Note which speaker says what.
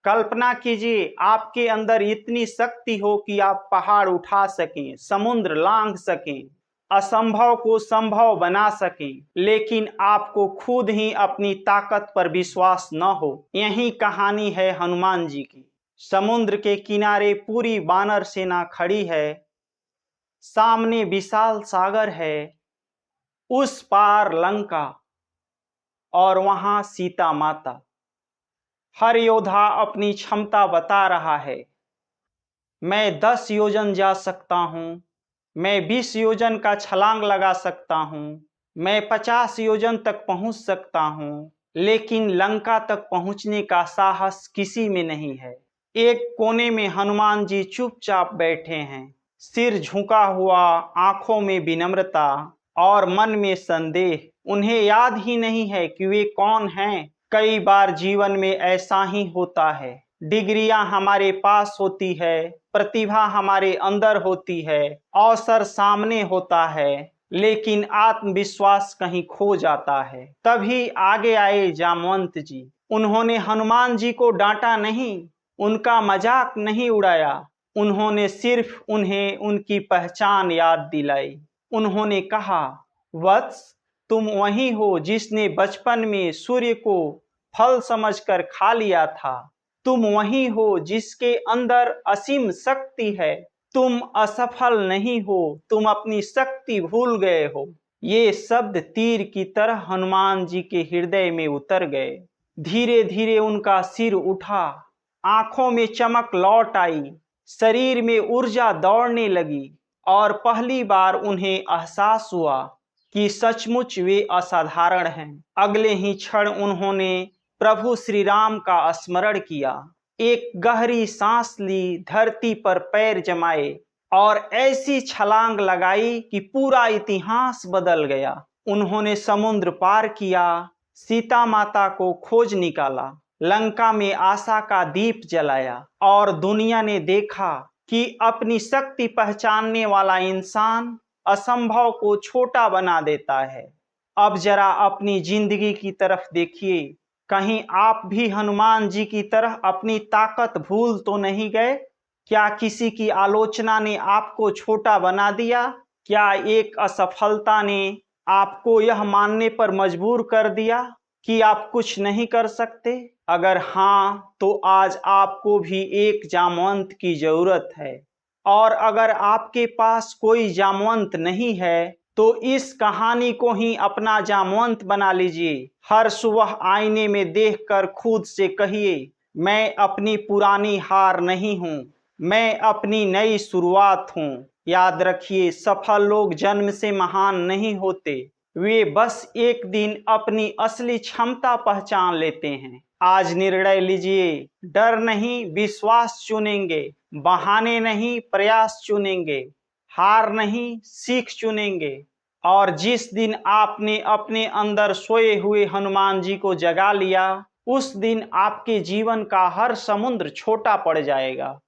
Speaker 1: कल्पना कीजिए आपके अंदर इतनी शक्ति हो कि आप पहाड़ उठा सकें, समुद्र लांघ सकें, असंभव को संभव बना सकें, लेकिन आपको खुद ही अपनी ताकत पर विश्वास न हो। यही कहानी है हनुमान जी की। समुद्र के किनारे पूरी वानर सेना खड़ी है, सामने विशाल सागर है, उस पार लंका और वहां सीता माता। हर योद्धा अपनी क्षमता बता रहा है। मैं 10 योजन जा सकता हूं, मैं 20 योजन का छलांग लगा सकता हूं, मैं 50 योजन तक पहुंच सकता हूं, लेकिन लंका तक पहुंचने का साहस किसी में नहीं है। एक कोने में हनुमान जी चुपचाप बैठे हैं, सिर झुका हुआ, आंखों में विनम्रता और मन में संदेह। उन्हें याद ही नहीं है कि वे कौन हैं। कई बार जीवन में ऐसा ही होता है। डिग्रियां हमारे पास होती है, प्रतिभा हमारे अंदर होती है, अवसर सामने होता है, लेकिन आत्मविश्वास कहीं खो जाता है। तभी आगे आए जामवंत जी। उन्होंने हनुमान जी को डांटा नहीं, उनका मजाक नहीं उड़ाया, उन्होंने सिर्फ उन्हें उनकी पहचान याद दिलाई। उन्होंने कहा, वत्स, तुम वही हो जिसने बचपन में सूर्य को फल समझकर खा लिया था। तुम वही हो जिसके अंदर असीम शक्ति है। तुम असफल नहीं हो, तुम अपनी शक्ति भूल गए हो। ये शब्द तीर की तरह हनुमान जी के हृदय में उतर गए। धीरे धीरे उनका सिर उठा, आंखों में चमक लौट आई, शरीर में ऊर्जा दौड़ने लगी और पहली बार उन्हें एहसास हुआ कि सचमुच वे असाधारण हैं। अगले ही क्षण उन्होंने प्रभु श्री राम का स्मरण किया, एक गहरी सांस ली, धरती पर पैर जमाए और ऐसी छलांग लगाई कि पूरा इतिहास बदल गया। उन्होंने समुद्र पार किया, सीता माता को खोज निकाला, लंका में आशा का दीप जलाया और दुनिया ने देखा कि अपनी शक्ति पहचानने वाला इंसान असंभव को छोटा बना देता है। अब जरा अपनी जिंदगी की तरफ देखिए, कहीं आप भी हनुमान जी की तरह अपनी ताकत भूल तो नहीं गए? क्या किसी की आलोचना ने आपको छोटा बना दिया? क्या एक असफलता ने आपको यह मानने पर मजबूर कर दिया कि आप कुछ नहीं कर सकते? अगर हाँ, तो आज आपको भी एक जामवंत की जरूरत है। और अगर आपके पास कोई जामवंत नहीं है, तो इस कहानी को ही अपना जामवंत बना लीजिए। हर सुबह आईने में देखकर खुद से कहिए, मैं अपनी पुरानी हार नहीं हूँ, मैं अपनी नई शुरुआत हूँ। याद रखिए, सफल लोग जन्म से महान नहीं होते, वे बस एक दिन अपनी असली क्षमता पहचान लेते हैं। आज निर्णय लीजिए, डर नहीं विश्वास चुनेंगे, बहाने नहीं प्रयास चुनेंगे, हार नहीं सीख चुनेंगे। और जिस दिन आपने अपने अंदर सोए हुए हनुमान जी को जगा लिया, उस दिन आपके जीवन का हर समुद्र छोटा पड़ जाएगा।